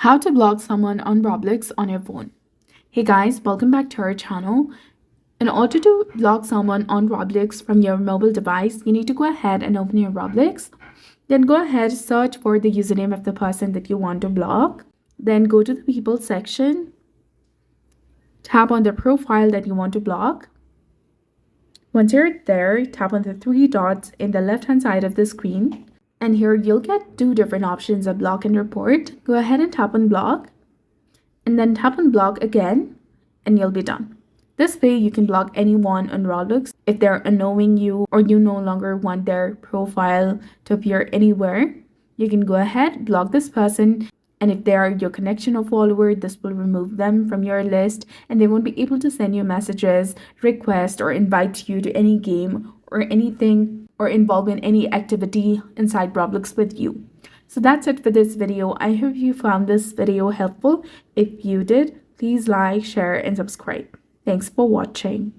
How to block someone on Roblox on your phone. Hey guys, welcome back to our channel. In order to block someone on Roblox from your mobile device, you need to go ahead and open your Roblox. Then go ahead, search for the username of the person that you want to block. Then go to the people section. Tap on the profile that you want to block. Once you're there, tap on the three dots in the left-hand side of the screen. And here you'll get two different options of block and report. Go ahead and tap on block. And then tap on block again. And you'll be done. This way you can block anyone on Roblox if they're annoying you or you no longer want their profile to appear anywhere. You can go ahead, block this person, and if they are your connection or follower, this will remove them from your list and they won't be able to send you messages, request, or invite you to any game or anything or involve in any activity inside Roblox with you. So that's it for this video. I hope you found this video helpful. If you did, please like, share, and subscribe. Thanks for watching.